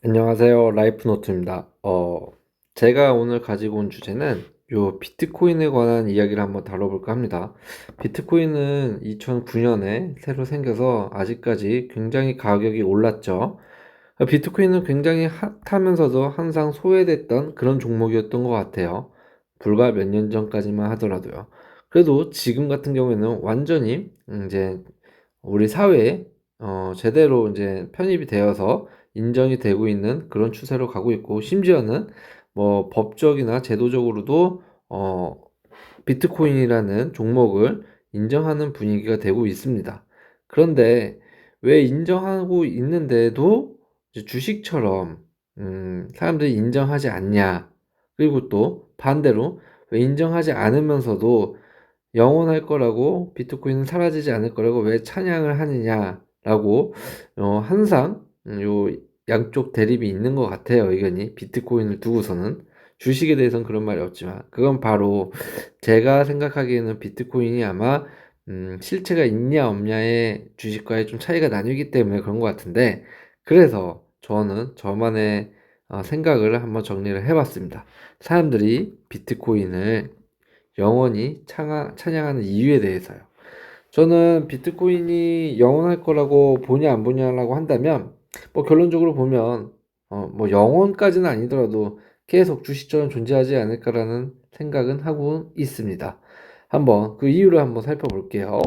안녕하세요. 라이프노트입니다. 제가 오늘 가지고 온 주제는 비트코인에 관한 이야기를 한번 다뤄볼까 합니다. 비트코인은 2009년에 새로 생겨서 아직까지 굉장히 가격이 올랐죠. 비트코인은 굉장히 핫하면서도 항상 소외됐던 그런 종목이었던 것 같아요. 불과 몇 년 전까지만 하더라도요. 그래도 지금 같은 경우에는 완전히 이제 우리 사회에 제대로 이제 편입이 되어서 인정이 되고 있는 그런 추세로 가고 있고, 심지어는 뭐 법적이나 제도적으로도 비트코인이라는 종목을 인정하는 분위기가 되고 있습니다. 그런데 왜 인정하고 있는데도 이제 주식처럼 사람들이 인정하지 않냐? 그리고 또 반대로 왜 인정하지 않으면서도 영원할 거라고, 비트코인은 사라지지 않을 거라고 왜 찬양을 하느냐라고 항상 요 양쪽 대립이 있는 것 같아요. 의견이 비트코인을 두고서는. 주식에 대해서는 그런 말이 없지만, 그건 바로 제가 생각하기에는 비트코인이 아마 실체가 있냐 없냐의 주식과의 좀 차이가 나뉘기 때문에 그런 것 같은데, 그래서 저는 저만의 생각을 한번 정리를 해봤습니다. 사람들이 비트코인을 영원히 찬양하는 이유에 대해서요. 저는 비트코인이 영원할 거라고 보냐 안 보냐라고 한다면, 뭐 결론적으로 보면 뭐 영원까지는 아니더라도 계속 주식처럼 존재하지 않을까라는 생각은 하고 있습니다. 한번 그 이유를 한번 살펴볼게요.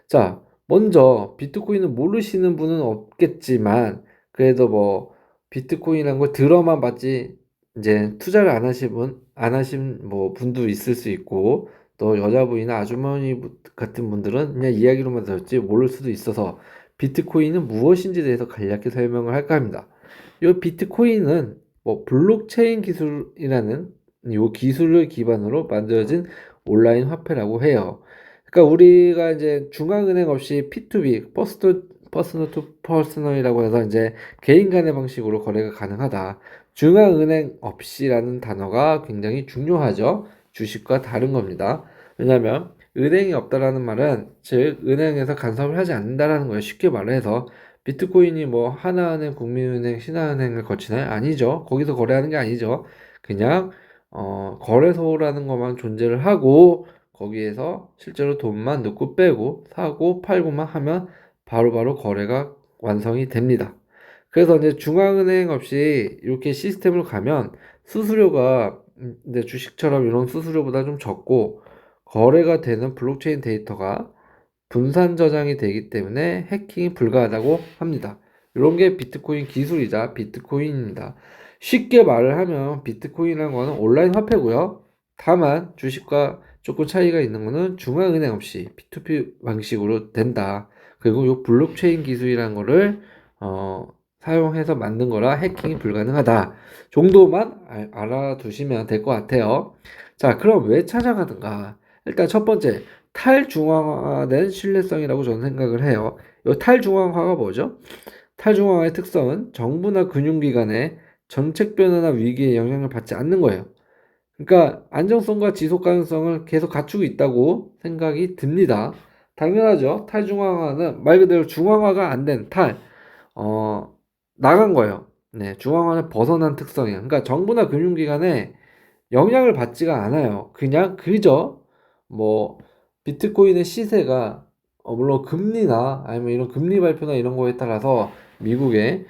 자, 먼저 비트코인을 모르시는 분은 없겠지만, 그래도 뭐 비트코인이라는 걸 들어만 봤지 이제 투자를 안 하신 뭐 분도 있을 수 있고, 또 여자분이나 아주머니 같은 분들은 그냥 이야기로만 들었지 모를 수도 있어서, 비트코인은 무엇인지에 대해서 간략히 설명을 할까 합니다. 이 비트코인은 뭐 블록체인 기술이라는 이 기술을 기반으로 만들어진 온라인 화폐라고 해요. 그러니까 우리가 이제 중앙은행 없이 P2B, 퍼스널 투 퍼스널이라고 해서 이제 개인 간의 방식으로 거래가 가능하다. 중앙은행 없이라는 단어가 굉장히 중요하죠. 주식과 다른 겁니다. 왜냐하면 은행이 없다라는 말은 즉 은행에서 간섭을 하지 않는다라는 거예요. 쉽게 말해서 비트코인이 뭐 하나은행, 국민은행, 신한은행을 거치나요? 아니죠. 거기서 거래하는 게 아니죠. 그냥 거래소라는 것만 존재를 하고, 거기에서 실제로 돈만 넣고 빼고 사고 팔고만 하면 바로바로 거래가 완성이 됩니다. 그래서 이제 중앙은행 없이 이렇게 시스템을 가면 수수료가 근데 주식처럼 이런 수수료보다 좀 적고, 거래가 되는 블록체인 데이터가 분산 저장이 되기 때문에 해킹이 불가하다고 합니다. 이런 게 비트코인 기술이자 비트코인입니다. 쉽게 말을 하면 비트코인이라는 거는 온라인 화폐고요. 다만 주식과 조금 차이가 있는 거는 중앙은행 없이 P2P 방식으로 된다. 그리고 이 블록체인 기술이라는 거를 사용해서 만든 거라 해킹이 불가능하다 정도만 알아두시면 될 것 같아요. 자, 그럼 왜 찾아가는가? 일단 첫 번째, 탈중앙화된 신뢰성이라고 저는 생각을 해요. 이 탈중앙화가 뭐죠? 탈중앙화의 특성은 정부나 금융기관의 정책 변화나 위기에 영향을 받지 않는 거예요. 그러니까 안정성과 지속 가능성을 계속 갖추고 있다고 생각이 듭니다. 당연하죠. 탈중앙화는 말 그대로 중앙화가 안 된 어, 나간 거예요. 네, 중앙화는 벗어난 특성이에요. 그러니까 정부나 금융기관에 영향을 받지가 않아요. 그냥 그저 뭐 비트코인의 시세가 물론 금리나 아니면 이런 금리 발표나 이런 거에 따라서 미국에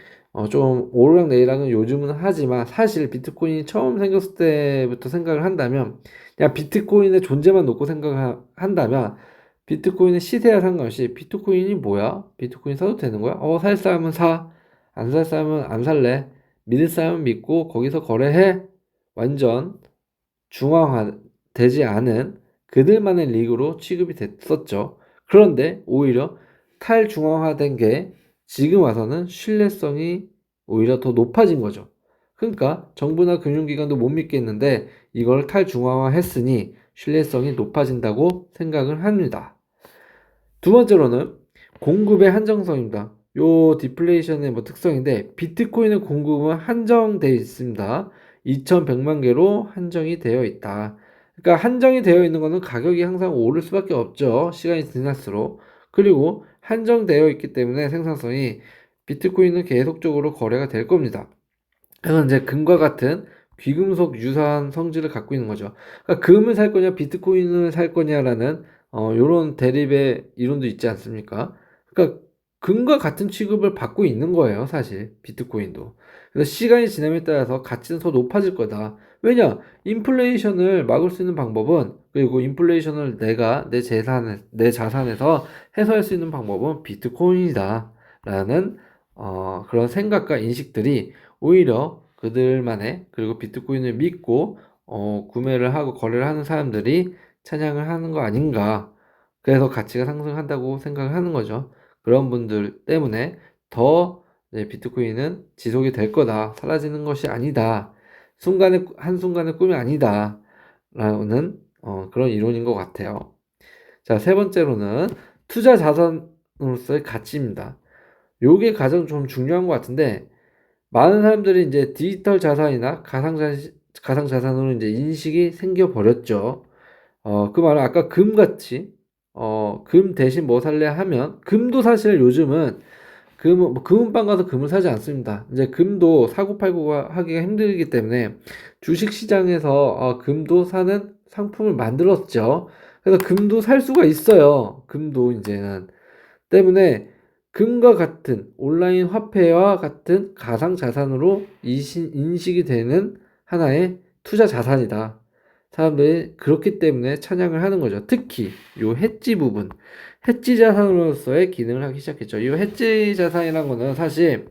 좀 오르락내리락은 요즘은 하지만, 사실 비트코인이 처음 생겼을 때부터 생각을 한다면, 그냥 비트코인의 존재만 놓고 생각을 한다면, 비트코인의 시세와 상관없이 비트코인이 뭐야? 비트코인 사도 되는 거야? 살 사람은 사, 안 살 사람은 안 살래, 믿을 사람은 믿고 거기서 거래해. 완전 중앙화되지 않은 그들만의 리그로 취급이 됐었죠. 그런데 오히려 탈중앙화된 게 지금 와서는 신뢰성이 오히려 더 높아진 거죠. 그러니까 정부나 금융기관도 못 믿겠는데 이걸 탈중앙화 했으니 신뢰성이 높아진다고 생각을 합니다. 두 번째로는 공급의 한정성입니다. 요 디플레이션의 뭐 특성인데, 비트코인의 공급은 한정되어 있습니다. 2100만 개로 한정이 되어 있다. 그러니까 한정이 되어 있는 것은 가격이 항상 오를 수밖에 없죠. 시간이 지날수록. 그리고 한정되어 있기 때문에 생산성이 비트코인은 계속적으로 거래가 될 겁니다. 그래서 이제 금과 같은 귀금속 유사한 성질을 갖고 있는 거죠. 그러니까 금을 살 거냐, 비트코인을 살 거냐라는 요런 대립의 이론도 있지 않습니까? 그러니까 금과 같은 취급을 받고 있는 거예요, 사실 비트코인도. 그래서 시간이 지남에 따라서 가치는 더 높아질 거다. 왜냐? 인플레이션을 막을 수 있는 방법은, 그리고 인플레이션을 내가 내 자산에서 해소할 수 있는 방법은 비트코인이다. 라는 그런 생각과 인식들이 오히려 그들만의, 그리고 비트코인을 믿고 구매를 하고 거래를 하는 사람들이 찬양을 하는 거 아닌가. 그래서 가치가 상승한다고 생각을 하는 거죠. 그런 분들 때문에 더 비트코인은 지속이 될 거다. 사라지는 것이 아니다. 한순간의 꿈이 아니다. 라는 그런 이론인 것 같아요. 자, 세 번째로는 투자 자산으로서의 가치입니다. 요게 가장 좀 중요한 것 같은데, 많은 사람들이 이제 디지털 자산이나 가상 자산으로 이제 인식이 생겨 버렸죠. 그 말은 아까 금같이, 금 대신 뭐 살래 하면, 금도 사실 요즘은 금은방 가서 금을 사지 않습니다. 이제 금도 사고 팔고 하기가 힘들기 때문에 주식 시장에서 금도 사는 상품을 만들었죠. 그래서 금도 살 수가 있어요. 금도 이제는. 때문에 금과 같은 온라인 화폐와 같은 가상 자산으로 인식이 되는 하나의 투자 자산이다. 사람들이 그렇기 때문에 찬양을 하는 거죠. 특히 요 해지 부분, 해지 자산으로서의 기능을 하기 시작했죠. 이 해지 자산이라는 거는 사실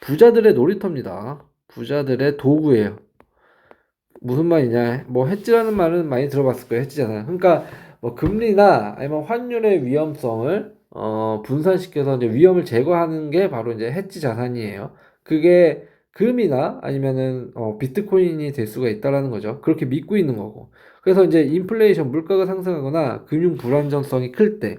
부자들의 놀이터입니다. 부자들의 도구예요. 무슨 말이냐? 뭐 해지라는 말은 많이 들어봤을 거예요. 해지자산. 그러니까 뭐 금리나 아니면 환율의 위험성을 분산시켜서 이제 위험을 제거하는 게 바로 이제 해지 자산이에요. 그게 금이나 아니면은 비트코인이 될 수가 있다라는 거죠. 그렇게 믿고 있는 거고. 그래서 이제 인플레이션 물가가 상승하거나 금융 불안정성이 클 때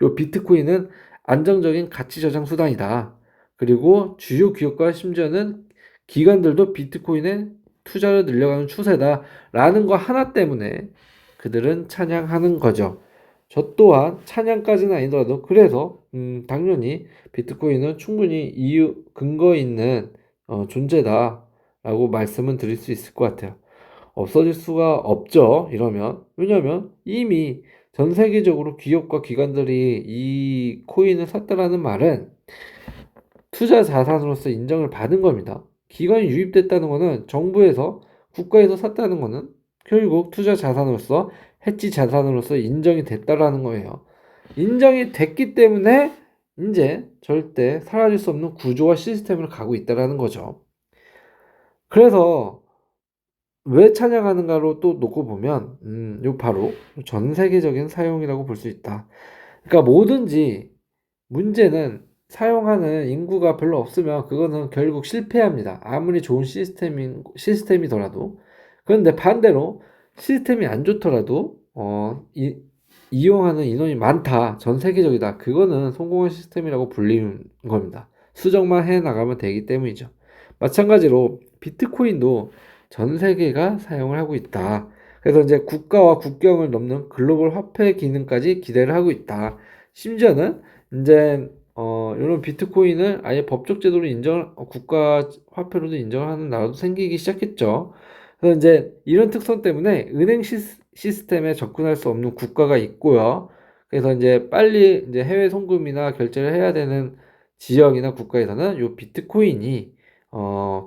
요 비트코인은 안정적인 가치 저장 수단이다. 그리고 주요 기업과 심지어는 기관들도 비트코인에 투자를 늘려가는 추세다라는 거 하나 때문에 그들은 찬양하는 거죠. 저 또한 찬양까지는 아니더라도 그래서 당연히 비트코인은 충분히 이유 근거 있는 존재다라고 말씀은 드릴 수 있을 것 같아요. 없어질 수가 없죠. 이러면 왜냐하면 이미 전 세계적으로 기업과 기관들이 이 코인을 샀다라는 말은 투자 자산으로서 인정을 받은 겁니다. 기관이 유입됐다는 것은 정부에서 국가에서 샀다는 것은 결국 투자 자산으로서 해지 자산으로서 인정이 됐다라는 거예요. 인정이 됐기 때문에 이제 절대 사라질 수 없는 구조와 시스템을 가고 있다라는 거죠. 그래서 왜 찬양하는가로 또 놓고 보면 요 바로 전 세계적인 사용이라고 볼 수 있다. 그러니까 뭐든지 문제는 사용하는 인구가 별로 없으면 그거는 결국 실패합니다. 아무리 좋은 시스템이더라도. 그런데 반대로 시스템이 안 좋더라도 이용하는 인원이 많다. 전 세계적이다. 그거는 성공한 시스템이라고 불리는 겁니다. 수정만 해 나가면 되기 때문이죠. 마찬가지로 비트코인도 전 세계가 사용을 하고 있다. 그래서 이제 국가와 국경을 넘는 글로벌 화폐 기능까지 기대를 하고 있다. 심지어는 이제 이런 비트코인을 아예 법적 제도로 국가 화폐로도 인정하는 나라도 생기기 시작했죠. 그래서 이제 이런 특성 때문에 은행 시스템에 접근할 수 없는 국가가 있고요. 그래서 이제 빨리 이제 해외 송금이나 결제를 해야 되는 지역이나 국가에서는 요 비트코인이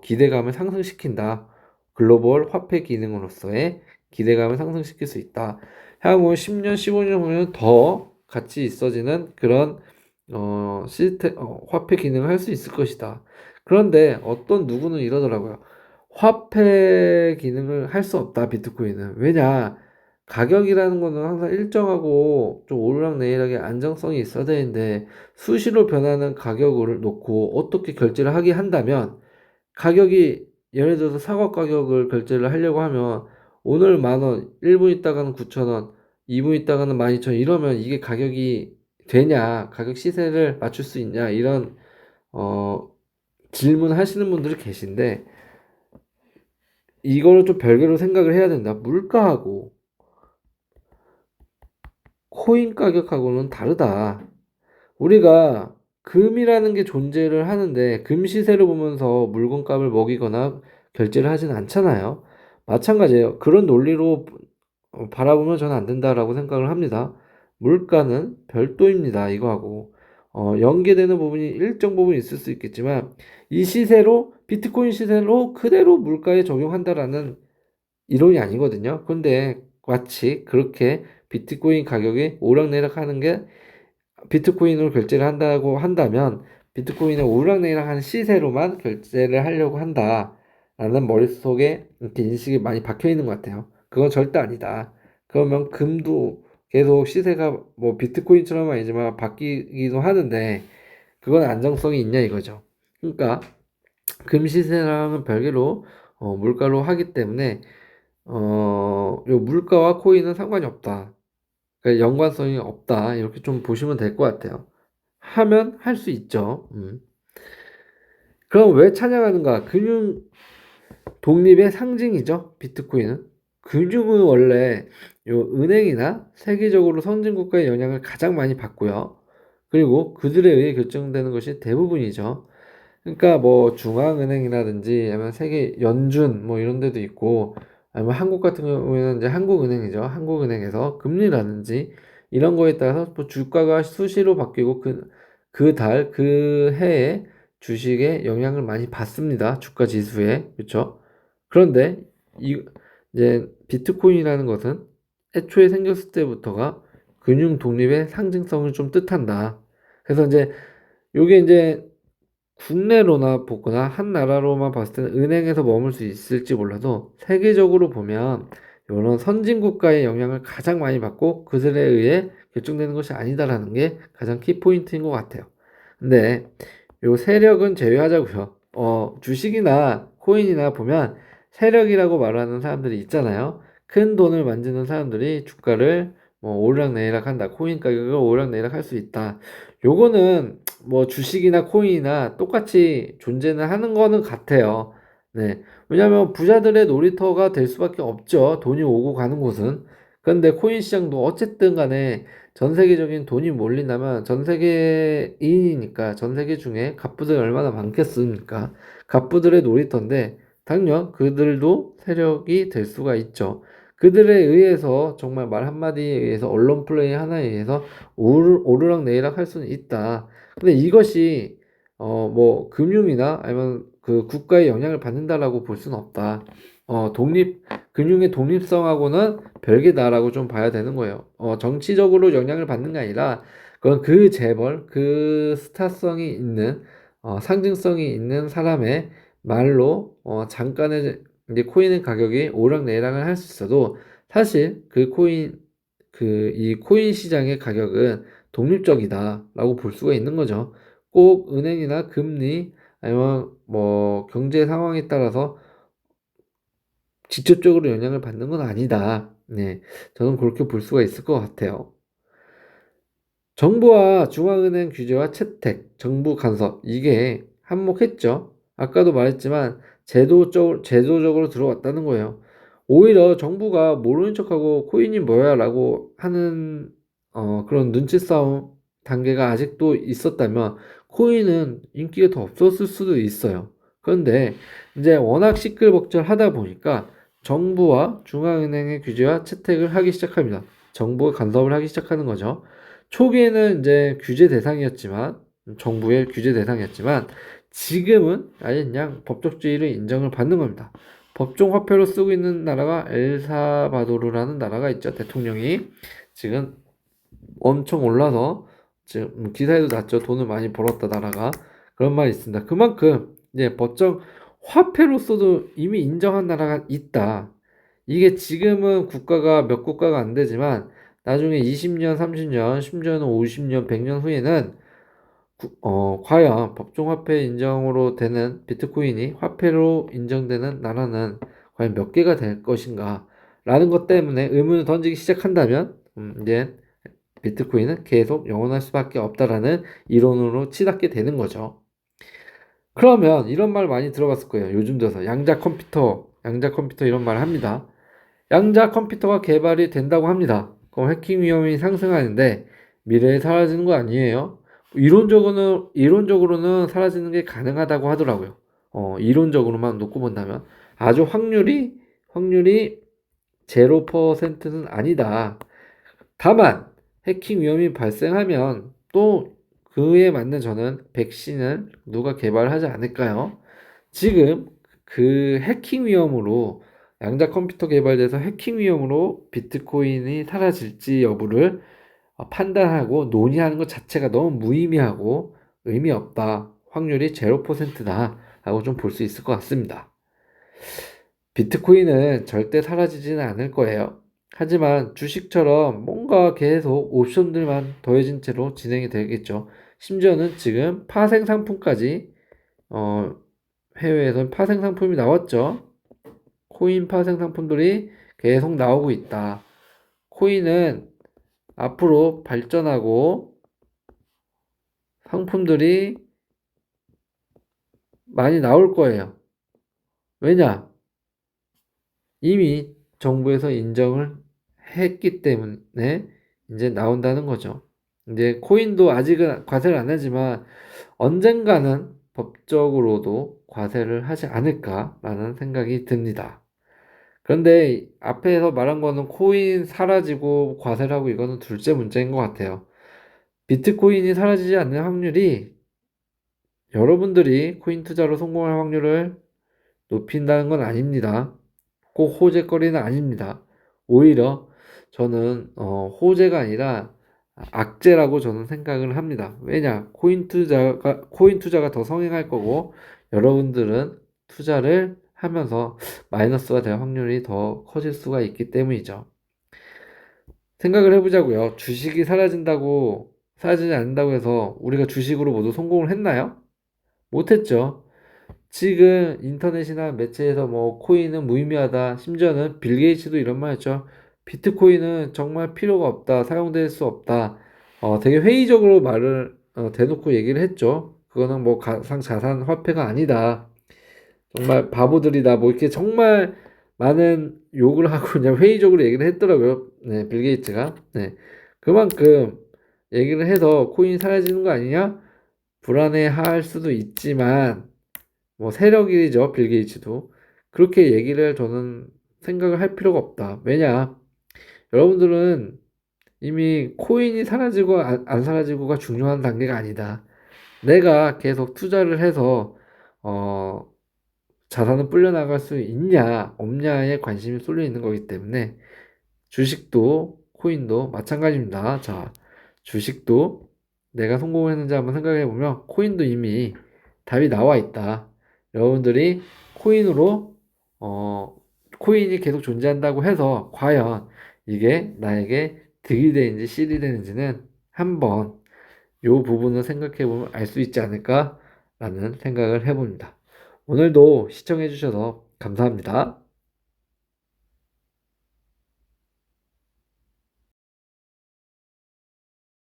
기대감을 상승시킨다. 글로벌 화폐 기능으로서의 기대감을 상승시킬 수 있다. 향후 10년, 15년 후면 더 가치 있어지는 그런 화폐 기능을 할 수 있을 것이다. 그런데 어떤 누구는 이러더라고요. 화폐 기능을 할 수 없다, 비트코인은. 왜냐? 가격이라는 거는 항상 일정하고 좀 오르락내리락의 안정성이 있어야 되는데 수시로 변하는 가격을 놓고 어떻게 결제를 하게 한다면 가격이 예를 들어서 사과 가격을 결제를 하려고 하면 오늘 10,000원, 1분 있다가는 9,000원, 2분 있다가는 12,000원 이러면 이게 가격이 되냐, 가격 시세를 맞출 수 있냐 이런 어, 질문하시는 분들이 계신데 이거를 좀 별개로 생각을 해야 된다. 물가하고 코인 가격하고는 다르다. 우리가 금이라는 게 존재를 하는데 금 시세를 보면서 물건값을 먹이거나 결제를 하지는 않잖아요. 마찬가지예요. 그런 논리로 바라보면 저는 안 된다라고 생각을 합니다. 물가는 별도입니다. 이거하고 연계되는 부분이 일정 부분 있을 수 있겠지만 이 시세로 비트코인 시세로 그대로 물가에 적용한다라는 이론이 아니거든요. 근데 마치 그렇게 비트코인 가격이 오락내락하는 게 비트코인으로 결제를 한다고 한다면 비트코인의 오르락내리락하는 시세로만 결제를 하려고 한다라는 머릿속에 이렇게 인식이 많이 박혀 있는 것 같아요. 그건 절대 아니다. 그러면 금도 계속 시세가 뭐 비트코인처럼은 아니지만 바뀌기도 하는데 그건 안정성이 있냐 이거죠. 그러니까 금 시세랑은 별개로 물가로 하기 때문에 요 물가와 코인은 상관이 없다. 그러니까 연관성이 없다. 이렇게 좀 보시면 될 것 같아요. 하면 할 수 있죠. 그럼 왜 찬양하는가? 금융 독립의 상징이죠. 비트코인은. 금융은 원래 요 은행이나 세계적으로 선진국가의 영향을 가장 많이 받고요. 그리고 그들에 의해 결정되는 것이 대부분이죠. 그러니까 뭐 중앙은행이라든지 아니면 세계 연준 뭐 이런 데도 있고 아니면 한국 같은 경우에는 이제 한국은행이죠. 한국은행에서 금리라든지 이런 거에 따라서 뭐 주가가 수시로 바뀌고 그 달, 그 해에 주식에 영향을 많이 받습니다. 주가 지수에. 그렇죠? 그런데 이 이제 비트코인이라는 것은 애초에 생겼을 때부터가 금융 독립의 상징성을 좀 뜻한다. 그래서 이제 요게 이제 국내로나 보거나 한 나라로만 봤을 때는 은행에서 머물 수 있을지 몰라도 세계적으로 보면 이런 선진국가의 영향을 가장 많이 받고 그들에 의해 결정되는 것이 아니다라는 게 가장 키포인트인 것 같아요. 근데 요 세력은 제외하자고요. 주식이나 코인이나 보면 세력이라고 말하는 사람들이 있잖아요. 큰 돈을 만지는 사람들이 주가를 뭐 오르락내리락 한다. 코인 가격을 오르락내리락 할 수 있다. 요거는 뭐 주식이나 코인이나 똑같이 존재는 하는 거는 같아요. 네. 왜냐하면 부자들의 놀이터가 될 수밖에 없죠. 돈이 오고 가는 곳은. 그런데 코인 시장도 어쨌든 간에 전 세계적인 돈이 몰린다면 전 세계인이니까 전 세계 중에 갑부들이 얼마나 많겠습니까? 갑부들의 놀이터인데 당연 그들도 세력이 될 수가 있죠. 그들에 의해서 정말 말 한마디에 의해서 언론 플레이 하나에 의해서 오르락내리락 할 수는 있다. 근데 이것이 뭐 금융이나 아니면 그 국가의 영향을 받는다라고 볼 수는 없다. 금융의 독립성하고는 별개다라고 좀 봐야 되는 거예요. 정치적으로 영향을 받는 게 아니라 그건 그 재벌, 그 스타성이 있는 상징성이 있는 사람의 말로 잠깐의 이제 코인의 가격이 오락내락을 할 수 있어도 사실 이 코인 시장의 가격은 독립적이다라고 볼 수가 있는 거죠. 꼭 은행이나 금리 아니면 뭐 경제 상황에 따라서 직접적으로 영향을 받는 건 아니다. 네, 저는 그렇게 볼 수가 있을 것 같아요. 정부와 중앙은행 규제와 채택, 정부 간섭 이게 한몫했죠. 아까도 말했지만 제도적으로 들어왔다는 거예요. 오히려 정부가 모르는 척하고 코인이 뭐야 라고 하는 그런 눈치 싸움 단계가 아직도 있었다면 코인은 인기가 더 없었을 수도 있어요. 그런데 이제 워낙 시끌벅적하다 보니까 정부와 중앙은행의 규제와 채택을 하기 시작합니다. 정부가 간섭을 하기 시작하는 거죠. 초기에는 이제 규제 대상이었지만, 정부의 규제 대상이었지만, 지금은 아예 그냥 법적주의를 인정을 받는 겁니다. 법정 화폐로 쓰고 있는 나라가 엘사바도르라는 나라가 있죠. 대통령이 지금 엄청 올라서 지금 기사에도 났죠. 돈을 많이 벌었다 나라가 그런 말이 있습니다. 그만큼 이제 법정 화폐로서도 이미 인정한 나라가 있다. 이게 지금은 몇 국가가 안 되지만 나중에 20년, 30년, 심지어는 50년, 100년 후에는 과연 법정화폐 인정으로 되는 비트코인이 화폐로 인정되는 나라는 과연 몇 개가 될 것인가? 라는 것 때문에 의문을 던지기 시작한다면, 이제 비트코인은 계속 영원할 수밖에 없다라는 이론으로 치닫게 되는 거죠. 그러면 이런 말 많이 들어봤을 거예요. 요즘 들어서 양자 컴퓨터 이런 말 합니다. 양자 컴퓨터가 개발이 된다고 합니다. 그럼 해킹 위험이 상승하는데 미래에 사라지는 거 아니에요? 이론적으로는 사라지는 게 가능하다고 하더라고요. 이론적으로만 놓고 본다면 아주 확률이 0%는 아니다. 다만 해킹 위험이 발생하면 또 그에 맞는 저는 백신을 누가 개발하지 않을까요? 지금 그 해킹 위험으로 양자 컴퓨터 개발돼서 해킹 위험으로 비트코인이 사라질지 여부를 판단하고 논의하는 것 자체가 너무 무의미하고 의미 없다. 확률이 0%다. 라고 좀 볼 수 있을 것 같습니다. 비트코인은 절대 사라지지는 않을 거예요. 하지만 주식처럼 뭔가 계속 옵션들만 더해진 채로 진행이 되겠죠. 심지어는 지금 파생 상품까지 해외에선 파생 상품이 나왔죠. 코인 파생 상품들이 계속 나오고 있다. 코인은 앞으로 발전하고 상품들이 많이 나올 거예요. 왜냐? 이미 정부에서 인정을 했기 때문에 이제 나온다는 거죠. 이제 코인도 아직은 과세를 안 하지만 언젠가는 법적으로도 과세를 하지 않을까라는 생각이 듭니다. 그런데 앞에서 말한 거는 코인 사라지고 과세를 하고 이거는 둘째 문제인 것 같아요. 비트코인이 사라지지 않는 확률이 여러분들이 코인 투자로 성공할 확률을 높인다는 건 아닙니다. 꼭 호재거리는 아닙니다. 오히려 저는 호재가 아니라 악재라고 저는 생각을 합니다. 왜냐? 코인 투자가 더 성행할 거고 여러분들은 투자를 하면서 마이너스가 될 확률이 더 커질 수가 있기 때문이죠. 생각을 해보자고요. 주식이 사라지지 않는다고 해서 우리가 주식으로 모두 성공을 했나요? 못했죠. 지금 인터넷이나 매체에서 뭐 코인은 무의미하다. 심지어는 빌 게이츠도 이런 말 했죠. 비트코인은 정말 필요가 없다. 사용될 수 없다. 되게 회의적으로 말을 대놓고 얘기를 했죠. 그거는 뭐 가상자산 화폐가 아니다. 정말 바보들이다. 뭐 이렇게 정말 많은 욕을 하고 그냥 회의적으로 얘기를 했더라고요. 네, 빌 게이츠가. 네. 그만큼 얘기를 해서 코인 사라지는 거 아니냐? 불안해할 수도 있지만 뭐 세력이죠, 빌 게이츠도. 그렇게 얘기를 저는 생각을 할 필요가 없다. 왜냐? 여러분들은 이미 코인이 사라지고 안 사라지고가 중요한 단계가 아니다. 내가 계속 투자를 해서 어, 자산을 불려나갈 수 있냐, 없냐에 관심이 쏠려 있는 거기 때문에 주식도 코인도 마찬가지입니다. 자, 주식도 내가 성공했는지 한번 생각해 보면 코인도 이미 답이 나와 있다. 여러분들이 코인으로 어, 코인이 계속 존재한다고 해서 과연 이게 나에게 득이 되는지 실이 되는지는 한번 요 부분을 생각해 보면 알 수 있지 않을까라는 생각을 해봅니다. 오늘도 시청해 주셔서 감사합니다.